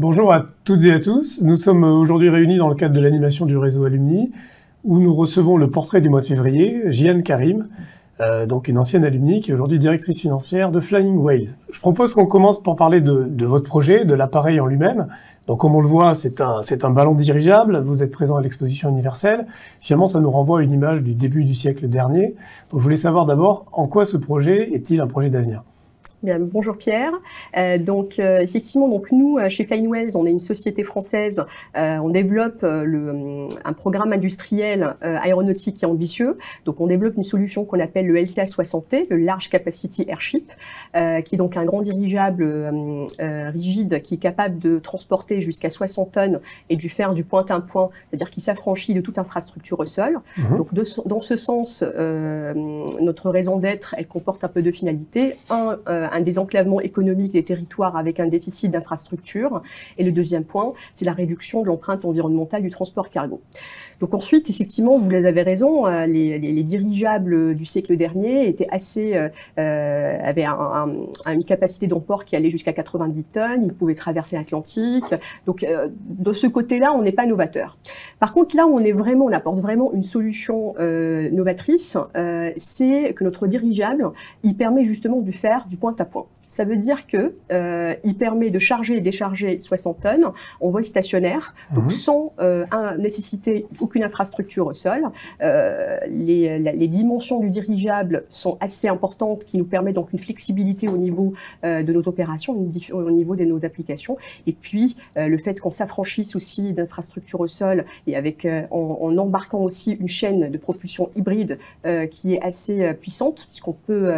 Bonjour à toutes et à tous. Nous sommes aujourd'hui réunis dans le cadre de l'animation du réseau Alumni, où nous recevons le portrait du mois de février, Jian Karim, donc une ancienne alumni qui est aujourd'hui directrice financière de Flying Whales. Je propose qu'on commence par parler de votre projet, de l'appareil en lui-même. Donc comme on le voit, c'est un ballon dirigeable, vous êtes présent à l'exposition universelle. Finalement, ça nous renvoie à une image du début du siècle dernier. Donc je voulais savoir d'abord, en quoi ce projet est-il un projet d'avenir ? Bien, bonjour Pierre. Effectivement, nous chez Flying Whales, on est une société française. On développe un programme industriel aéronautique qui est ambitieux. Donc on développe une solution qu'on appelle le LCA 60T, le Large Capacity Airship, qui est donc un grand dirigeable rigide qui est capable de transporter jusqu'à 60 tonnes et de faire du point à un point, c'est-à-dire qu'il s'affranchit de toute infrastructure au sol. Donc dans ce sens, notre raison d'être, elle comporte un peu de finalités. Un désenclavement économique des territoires avec un déficit d'infrastructures. Et le deuxième point, c'est la réduction de l'empreinte environnementale du transport cargo. Donc ensuite, effectivement, vous avez raison, les dirigeables du siècle dernier avaient une capacité d'emport qui allait jusqu'à 90 tonnes, ils pouvaient traverser l'Atlantique. Donc de ce côté-là, on n'est pas novateur. Par contre, là, on apporte vraiment une solution novatrice, c'est que notre dirigeable, il permet justement de faire du point à point. Ça veut dire que il permet de charger et décharger 60 tonnes en vol stationnaire, donc sans nécessiter aucune infrastructure au sol. Les dimensions du dirigeable sont assez importantes, qui nous permettent donc une flexibilité au niveau de nos opérations, au niveau de nos applications. Et puis le fait qu'on s'affranchisse aussi d'infrastructures au sol et en embarquant aussi une chaîne de propulsion hybride qui est assez puissante, puisqu'on peut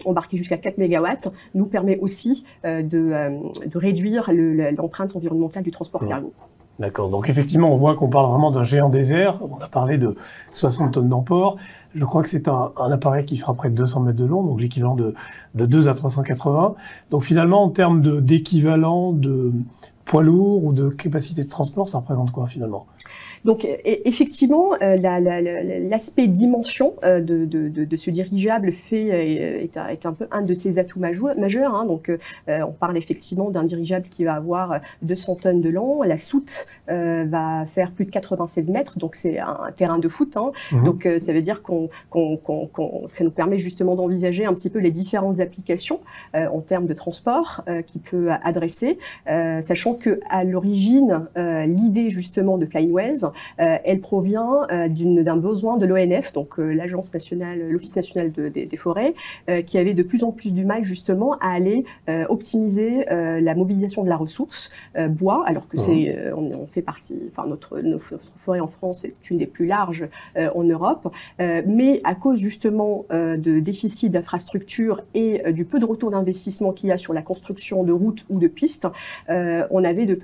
embarquer jusqu'à 4 MW, nous permet aussi de réduire l'empreinte environnementale du transport cargo. D'accord, donc effectivement, on voit qu'on parle vraiment d'un géant des airs. On a parlé de 60 tonnes d'emport. Je crois que c'est un appareil qui fera près de 200 mètres de long, donc l'équivalent de 2 à 380. Donc finalement, en termes d'équivalent de poids lourd ou de capacité de transport, ça représente quoi finalement ? Donc effectivement, l'aspect dimension de ce dirigeable est un peu un de ses atouts majeurs. Hein. Donc on parle effectivement d'un dirigeable qui va avoir 200 tonnes de long. La soute va faire plus de 96 mètres, donc c'est un terrain de foot. Hein. Donc ça veut dire ça nous permet justement d'envisager un petit peu les différentes applications en termes de transport qu'il peut adresser, sachant que à l'origine, l'idée justement de Flying Whales, elle provient d'un besoin de l'ONF, donc l'Office national des forêts, qui avait de plus en plus du mal justement à aller optimiser la mobilisation de la ressource bois, alors que on fait partie, enfin notre forêt en France est une des plus larges en Europe, mais à cause justement de déficit d'infrastructures et du peu de retour d'investissement qu'il y a sur la construction de routes ou de pistes, on avait de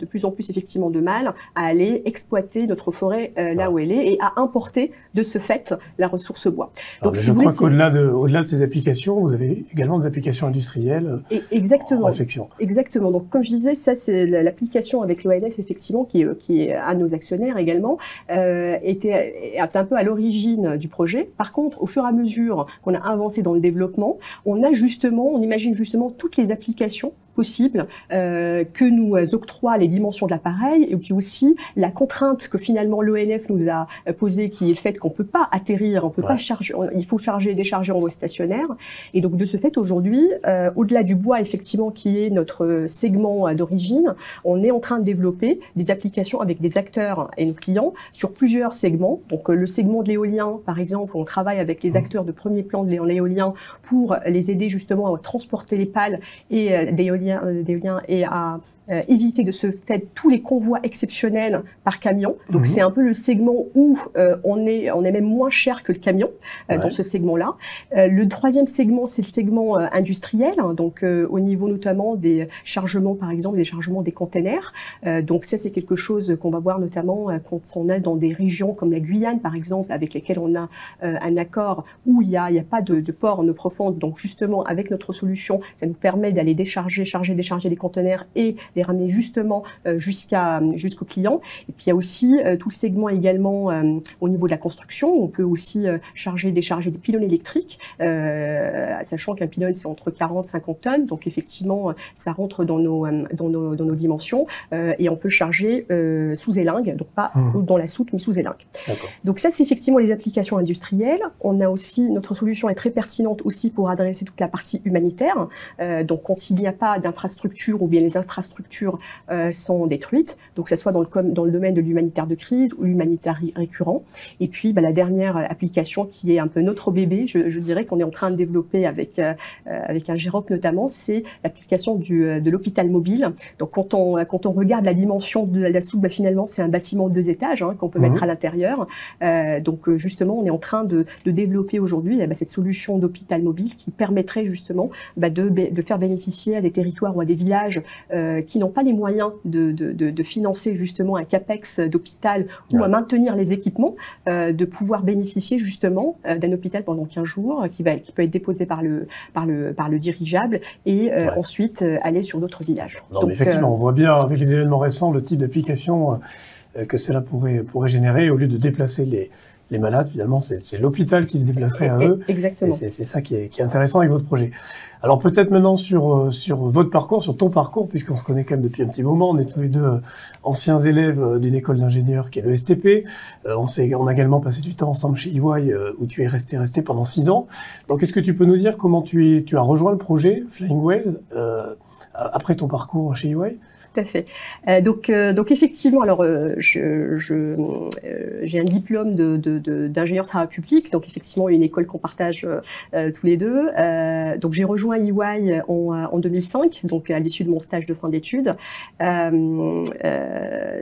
plus en plus effectivement de mal à aller exploiter notre forêt là où elle est et à importer de ce fait la ressource bois. Donc, je crois qu'au-delà de ces applications, vous avez également des applications industrielles en réflexion. Exactement. Donc comme je disais, ça c'est l'application avec l'ONF effectivement qui est un de nos actionnaires également, est un peu à l'origine du projet. Par contre, au fur et à mesure qu'on a avancé dans le développement, on imagine justement toutes les applications possible que nous octroient les dimensions de l'appareil, et puis aussi la contrainte que finalement l'ONF nous a posée, qui est le fait qu'on ne peut pas atterrir, on peut pas charger, il faut charger et décharger en vol stationnaire. Et donc de ce fait, aujourd'hui, au-delà du bois effectivement qui est notre segment d'origine, on est en train de développer des applications avec des acteurs et nos clients sur plusieurs segments. Donc le segment de l'éolien, par exemple, on travaille avec les acteurs de premier plan de l'éolien pour les aider justement à transporter les pales et d'éolien et à éviter de se faire tous les convois exceptionnels par camion. Donc c'est un peu le segment où on est même moins cher que le camion dans ce segment-là. Le troisième segment, c'est le segment industriel, hein, donc au niveau notamment des chargements, par exemple, des chargements des containers. Donc ça, c'est quelque chose qu'on va voir notamment quand on est dans des régions comme la Guyane, par exemple, avec lesquelles on a un accord où il y a pas de port en eau profonde. Donc justement, avec notre solution, ça nous permet d'aller charger charger, décharger les conteneurs et les ramener justement jusqu'au client. Et puis il y a aussi tout le segment également au niveau de la construction. On peut aussi charger, décharger des pylônes électriques, sachant qu'un pylône c'est entre 40 et 50 tonnes. Donc effectivement, ça rentre dans nos dimensions et on peut charger sous élingue, donc pas dans la soute, mais sous élingue. Donc ça, c'est effectivement les applications industrielles. On a aussi, notre solution est très pertinente aussi pour adresser toute la partie humanitaire. Donc quand il n'y a pas d'infrastructure ou bien les infrastructures sont détruites, donc que ce soit dans le domaine de l'humanitaire de crise ou l'humanitaire récurrent. Et puis la dernière application qui est un peu notre bébé, je dirais qu'on est en train de développer avec un GEROP notamment, c'est l'application de l'hôpital mobile. Donc quand on regarde la dimension de la soute, finalement c'est un bâtiment de 2 étages qu'on peut mettre à l'intérieur. Donc justement on est en train de développer aujourd'hui cette solution d'hôpital mobile qui permettrait justement de faire bénéficier à des territoires ou à des villages qui n'ont pas les moyens de financer justement un capex d'hôpital ou à maintenir les équipements, de pouvoir bénéficier justement d'un hôpital pendant 15 jours qui peut être déposé par le dirigeable et ensuite aller sur d'autres villages. Non, mais effectivement, on voit bien avec les événements récents le type d'application que cela pourrait générer. Au lieu de déplacer les malades, finalement, c'est l'hôpital qui se déplacerait à eux. Exactement. Et c'est ça qui est intéressant avec votre projet. Alors peut-être maintenant sur votre parcours, sur ton parcours, puisqu'on se connaît quand même depuis un petit moment. On est tous les deux anciens élèves d'une école d'ingénieurs qui est le STP. On a également passé du temps ensemble chez EY où tu es resté pendant 6 ans. Donc est-ce que tu peux nous dire comment tu as rejoint le projet Flying Whales après ton parcours chez EY? Tout à fait. Donc effectivement, alors j'ai un diplôme d'ingénieur travaux publics, donc effectivement une école qu'on partage tous les deux. Donc j'ai rejoint EY en 2005, donc à l'issue de mon stage de fin d'études.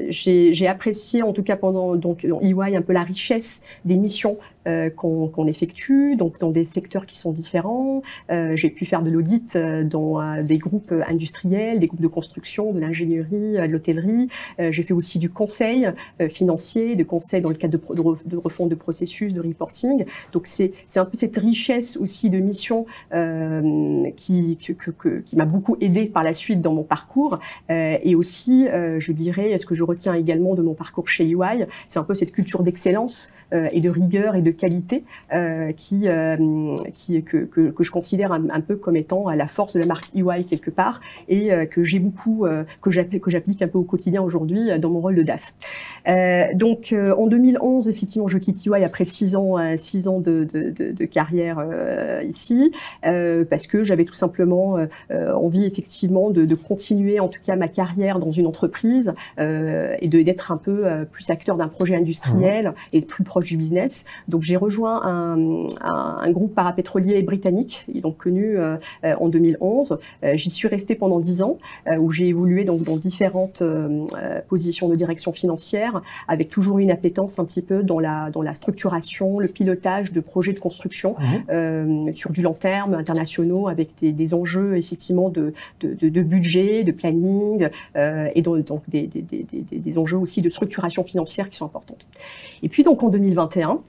J'ai apprécié en tout cas pendant dans EY un peu la richesse des missions qu'on effectue, donc dans des secteurs qui sont différents. J'ai pu faire de l'audit dans des groupes industriels, des groupes de construction, de l'ingénierie, de l'hôtellerie. J'ai fait aussi du conseil financier, de conseil dans le cadre de refonte de processus, de reporting. Donc c'est un peu cette richesse aussi de missions qui m'a beaucoup aidé par la suite dans mon parcours. Et aussi, je dirais, ce que je retiens également de mon parcours chez EY, c'est un peu cette culture d'excellence et de rigueur et de qualité que je considère un peu comme étant à la force de la marque EY quelque part et que j'ai beaucoup que j'applique un peu au quotidien aujourd'hui dans mon rôle de DAF. Donc en 2011 effectivement je quitte EY après 6 ans de carrière ici parce que j'avais tout simplement envie effectivement de continuer en tout cas ma carrière dans une entreprise et d'être un peu plus acteur d'un projet industriel et plus proche du business. Donc j'ai rejoint un groupe parapétrolier britannique, donc connu en 2011. J'y suis restée pendant 10 ans, où j'ai évolué donc dans différentes positions de direction financière, avec toujours une appétence un petit peu dans la structuration, le pilotage de projets de construction sur du long terme, internationaux, avec des enjeux effectivement de budget, de planning et donc des enjeux aussi de structuration financière qui sont importantes. Et puis donc en 2021,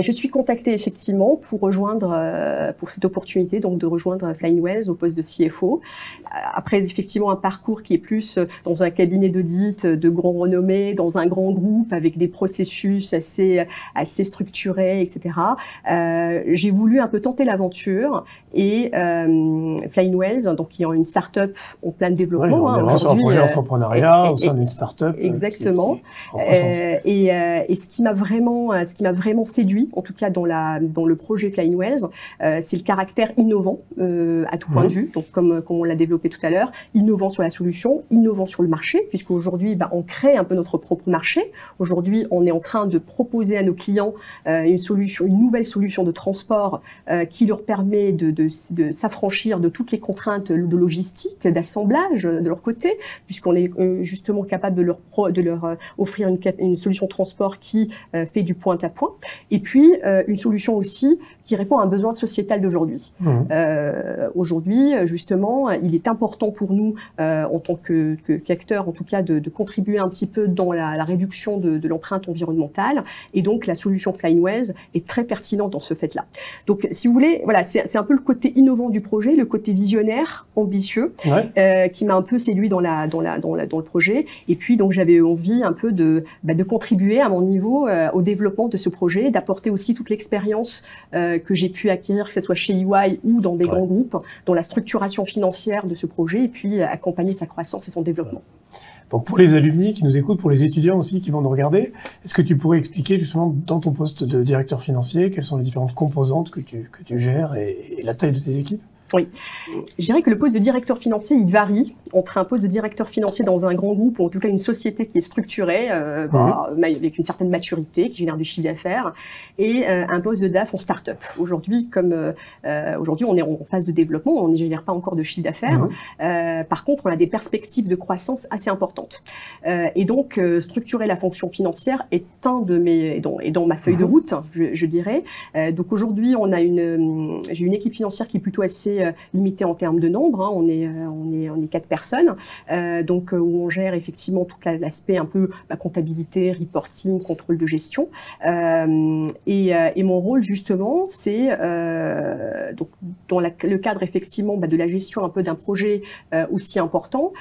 je suis contactée effectivement pour rejoindre, pour cette opportunité donc de rejoindre Flying Whales au poste de CFO. Après effectivement un parcours qui est plus dans un cabinet d'audit de grand renommée, dans un grand groupe avec des processus assez structurés, etc. J'ai voulu un peu tenter l'aventure et Flying Whales, donc qui est une start-up en plein développement. Oui, on est sur un projet entrepreneuriat au sein d'une start-up. Exactement. Et ce qui m'a vraiment séduit, en tout cas dans le projet Flying Whales, c'est le caractère innovant à tout point de vue, donc comme on l'a développé tout à l'heure, innovant sur la solution, innovant sur le marché, puisqu'aujourd'hui on crée un peu notre propre marché. Aujourd'hui on est en train de proposer à nos clients une nouvelle solution de transport qui leur permet de s'affranchir de toutes les contraintes de logistique, d'assemblage de leur côté, puisqu'on est justement capable de leur offrir une solution de transport qui fait du point à point. Et puis, une solution aussi qui répond à un besoin sociétal d'aujourd'hui. Aujourd'hui, justement, il est important pour nous, en tant qu'acteurs, en tout cas, de contribuer un petit peu dans la réduction de l'empreinte environnementale. Et donc, la solution Flyingwells est très pertinente dans ce fait-là. Donc, si vous voulez, voilà, c'est un peu le côté innovant du projet, le côté visionnaire, ambitieux, qui m'a un peu séduit dans le projet. Et puis, donc, j'avais envie un peu de contribuer à mon niveau au développement de ce projet, d'apporter aussi toute l'expérience que j'ai pu acquérir, que ce soit chez EY ou dans des grands groupes, dans la structuration financière de ce projet, et puis accompagner sa croissance et son développement. Donc pour les alumni qui nous écoutent, pour les étudiants aussi qui vont nous regarder, est-ce que tu pourrais expliquer justement dans ton poste de directeur financier, quelles sont les différentes composantes que tu gères et la taille de tes équipes? Oui, je dirais que le poste de directeur financier, il varie entre un poste de directeur financier dans un grand groupe ou en tout cas une société qui est structurée, avec une certaine maturité, qui génère du chiffre d'affaires, et un poste de DAF en start-up. Aujourd'hui, aujourd'hui on est en phase de développement, on ne génère pas encore de chiffre d'affaires. Par contre, on a des perspectives de croissance assez importantes. Et donc, structurer la fonction financière est un de mes, et dans ma feuille de route, je dirais. Donc aujourd'hui, j'ai une équipe financière qui est plutôt assez limitée en termes de nombre. On est 4 personnes, donc où on gère effectivement tout l'aspect un peu comptabilité, reporting, contrôle de gestion. Et mon rôle justement, c'est donc dans le cadre effectivement de la gestion un peu d'un projet aussi important,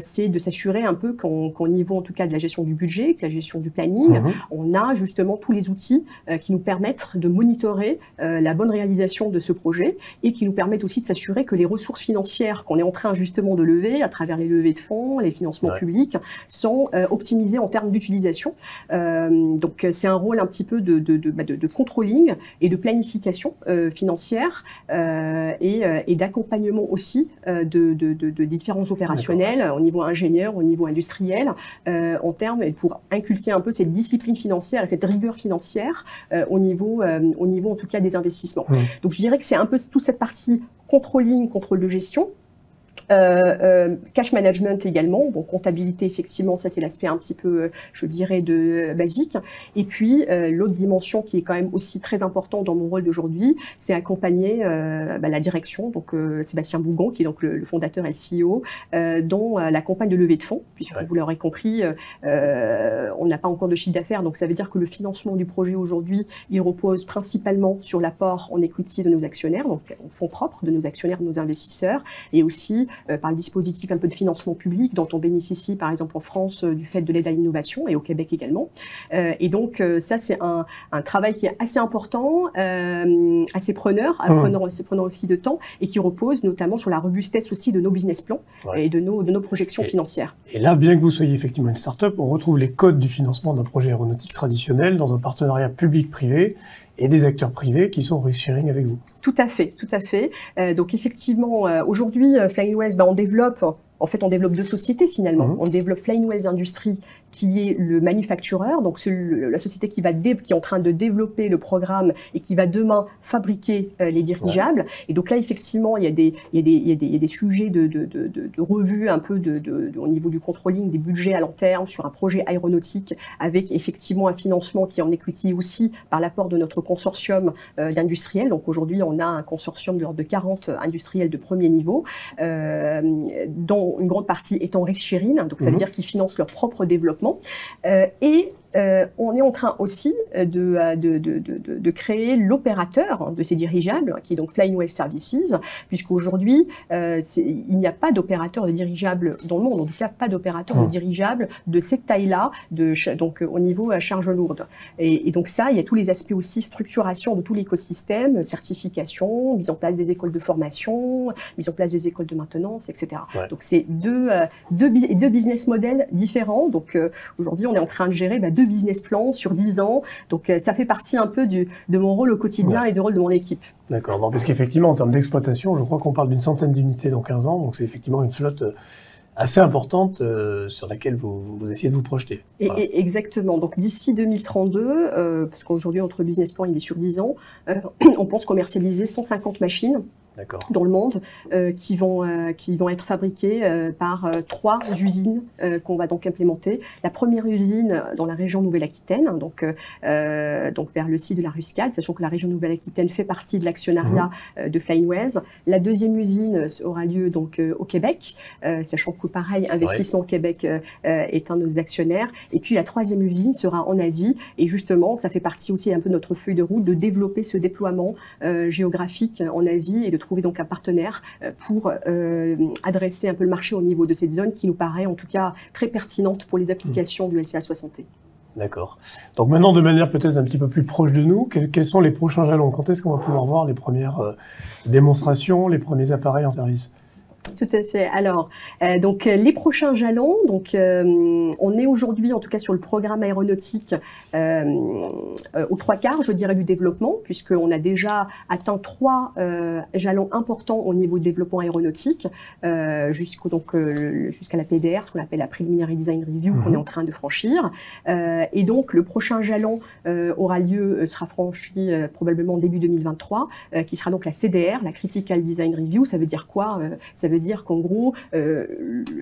c'est de s'assurer un peu qu'au niveau en tout cas de la gestion du budget, que la gestion du planning, on a justement tous les outils qui nous permettent de monitorer la bonne réalisation de ce projet et qui nous permettent aussi de s'assurer que les ressources financières qu'on est en train justement de lever à travers les levées de fonds, les financements publics, sont optimisés en termes d'utilisation. Donc c'est un rôle un petit peu de controlling et de planification financière et d'accompagnement aussi de différents opérationnels au niveau ingénieur, au niveau industriel, en termes pour inculquer un peu cette discipline financière et cette rigueur financière au niveau en tout cas des investissements. Donc je dirais que c'est un peu toute cette partie controlling, contrôle de gestion. Cash management également, donc comptabilité effectivement, ça c'est l'aspect un petit peu, je dirais, basique. Et puis l'autre dimension qui est quand même aussi très importante dans mon rôle d'aujourd'hui, c'est accompagner la direction, donc Sébastien Bougon qui est donc le fondateur et le CEO, dans la campagne de levée de fonds, puisque vous l'aurez compris, on n'a pas encore de chiffre d'affaires, donc ça veut dire que le financement du projet aujourd'hui, il repose principalement sur l'apport en equity de nos actionnaires, donc en fonds propres de nos actionnaires, de nos investisseurs, et aussi par le dispositif un peu de financement public dont on bénéficie par exemple en France du fait de l'aide à l'innovation et au Québec également. Et donc ça c'est un travail qui est assez important, assez preneur, assez prenant aussi de temps et qui repose notamment sur la robustesse aussi de nos business plans et de nos projections financières. Et là, bien que vous soyez effectivement une start-up, on retrouve les codes du financement d'un projet aéronautique traditionnel dans un partenariat public-privé et des acteurs privés qui sont en risk-sharing avec vous. Tout à fait, tout à fait. Donc effectivement, aujourd'hui, Flyingwells, on développe 2 sociétés finalement. On développe Flyingwells Industries, qui est le manufactureur, donc la société qui est en train de développer le programme et qui va demain fabriquer les dirigeables. Et donc là, effectivement, il y a des sujets de revue un peu au niveau du controlling des budgets à long terme sur un projet aéronautique avec effectivement un financement qui est en equity aussi par l'apport de notre consortium d'industriels. Donc aujourd'hui, on a un consortium de l'ordre de 40 industriels de premier niveau, dont une grande partie étant risk sharing, donc ça veut dire qu'ils financent leur propre développement. Et on est en train aussi de créer l'opérateur de ces dirigeables, qui est donc Flyingwells Services, puisqu'aujourd'hui, il n'y a pas d'opérateur de dirigeables dans le monde, en tout cas pas d'opérateur de dirigeables de cette taille-là, donc au niveau charge lourde. Et donc ça, il y a tous les aspects aussi, structuration de tout l'écosystème, certification, mise en place des écoles de formation, mise en place des écoles de maintenance, etc. Donc c'est deux business models différents. Donc aujourd'hui, on est en train de gérer 2 business plans sur 10 ans. Donc, ça fait partie un peu de mon rôle au quotidien et du rôle de mon équipe. D'accord. Parce qu'effectivement, en termes d'exploitation, je crois qu'on parle d'une centaine d'unités dans 15 ans. Donc, c'est effectivement une flotte assez importante sur laquelle vous essayez de vous projeter. Voilà. Exactement. Donc, d'ici 2032, parce qu'aujourd'hui, notre business plan, il est sur 10 ans, on pense commercialiser 150 machines dans le monde, qui vont être fabriqués par 3 usines qu'on va donc implémenter. La première usine dans la région Nouvelle-Aquitaine, donc vers le site de la Ruscade, sachant que la région Nouvelle-Aquitaine fait partie de l'actionnariat de Flying-Wells. La deuxième usine aura lieu donc au Québec, sachant que pareil, Investissement Québec est un de nos actionnaires. Et puis la troisième usine sera en Asie, et justement, ça fait partie aussi un peu de notre feuille de route de développer ce déploiement géographique en Asie et de trouver donc un partenaire pour adresser un peu le marché au niveau de cette zone qui nous paraît en tout cas très pertinente pour les applications du LCA 60T. D'accord. Donc maintenant, de manière peut-être un petit peu plus proche de nous, quels sont les prochains jalons? Quand est-ce qu'on va pouvoir voir les premières démonstrations, les premiers appareils en service? Tout à fait. Alors, donc les prochains jalons, donc on est aujourd'hui en tout cas sur le programme aéronautique aux 3/4, je dirais, du développement, puisqu'on a déjà atteint 3 jalons importants au niveau de développement aéronautique, jusqu'à la PDR, ce qu'on appelle la Preliminary Design Review, qu'on est en train de franchir. Et donc le prochain jalon sera franchi probablement début 2023, qui sera donc la CDR, la Critical Design Review. Ça veut dire quoi? Ça veut dire qu'en gros,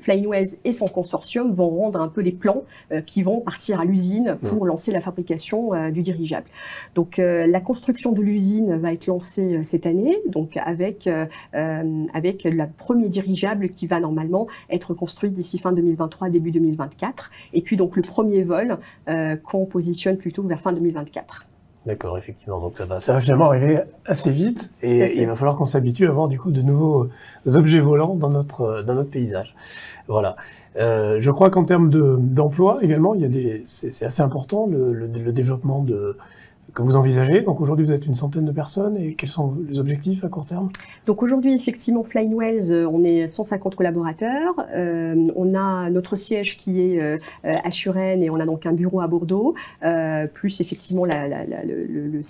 Flying-Wells et son consortium vont rendre un peu les plans qui vont partir à l'usine pour lancer la fabrication du dirigeable. Donc la construction de l'usine va être lancée cette année, donc avec le premier dirigeable qui va normalement être construit d'ici fin 2023, début 2024. Et puis donc le premier vol qu'on positionne plutôt vers fin 2024. D'accord, effectivement. Donc ça va finalement arriver assez vite et il va falloir qu'on s'habitue à avoir du coup de nouveaux objets volants dans notre paysage. Voilà. Je crois qu'en termes d'emploi également, c'est assez important le développement que vous envisagez. Donc aujourd'hui, vous êtes une centaine de personnes et quels sont les objectifs à court terme? Donc aujourd'hui, effectivement, Flying-Wells, on est 150 collaborateurs. On a notre siège qui est à Suresnes et on a donc un bureau à Bordeaux, plus effectivement le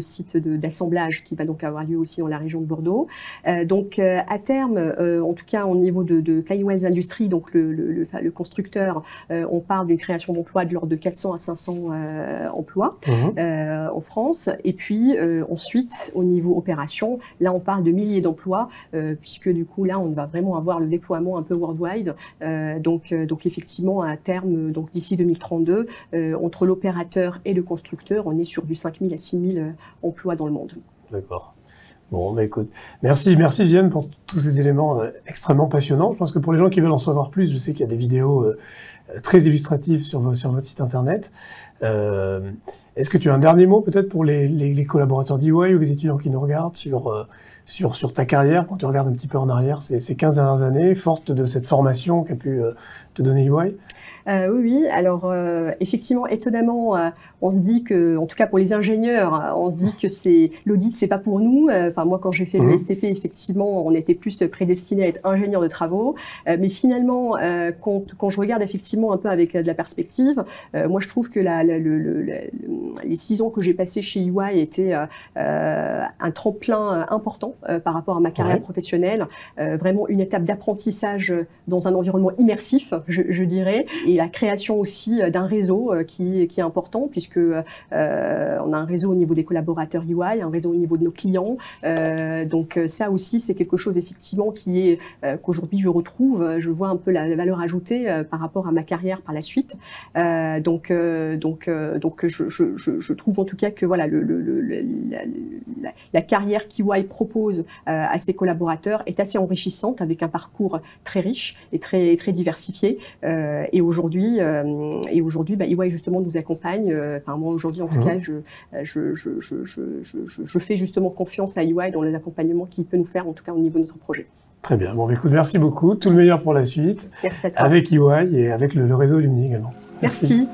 site d'assemblage qui va donc avoir lieu aussi dans la région de Bordeaux. Donc à terme, en tout cas au niveau de Flying-Wells Industries, donc le constructeur, on parle d'une création d'emplois de l'ordre de 400 à 500 emplois. En France, et puis ensuite au niveau opération, là on parle de milliers d'emplois, puisque du coup là on va vraiment avoir le déploiement un peu worldwide, donc effectivement à terme, donc d'ici 2032, entre l'opérateur et le constructeur, on est sur du 5000 à 6000 emplois dans le monde. D'accord. Bon, bah écoute, merci Giane pour tous ces éléments extrêmement passionnants. Je pense que pour les gens qui veulent en savoir plus, je sais qu'il y a des vidéos très illustratives sur votre site internet. Est-ce que tu as un dernier mot peut-être pour les collaborateurs d'EY ou les étudiants qui nous regardent sur ta carrière, quand tu regardes un petit peu en arrière, ces 15 dernières années, forte de cette formation qu'a pu te donner EY? Oui. Alors, effectivement, étonnamment, on se dit que, en tout cas pour les ingénieurs, on se dit que l'audit, c'est pas pour nous. Enfin, moi, quand j'ai fait le STP, effectivement, on était plus prédestinés à être ingénieurs de travaux. Mais finalement, quand je regarde effectivement un peu avec de la perspective, moi, je trouve que les 6 ans que j'ai passés chez EY étaient un tremplin important par rapport à ma carrière professionnelle. Vraiment une étape d'apprentissage dans un environnement immersif, je dirais. Et la création aussi d'un réseau qui est important, puisque on a un réseau au niveau des collaborateurs EY, un réseau au niveau de nos clients. Donc ça aussi, c'est quelque chose effectivement qu'aujourd'hui je retrouve. Je vois un peu la valeur ajoutée par rapport à ma carrière par la suite. Donc je trouve en tout cas que voilà, la carrière qu'EY propose à ses collaborateurs est assez enrichissante, avec un parcours très riche et très diversifié. Et aujourd'hui, EY justement nous accompagne. Enfin, moi aujourd'hui en tout cas, je fais justement confiance à EY dans les accompagnements qu'il peut nous faire, en tout cas au niveau de notre projet. Très bien. Bon, écoute, merci beaucoup. Tout le meilleur pour la suite. Merci à toi. Avec EY et avec le réseau Alumni également. Merci.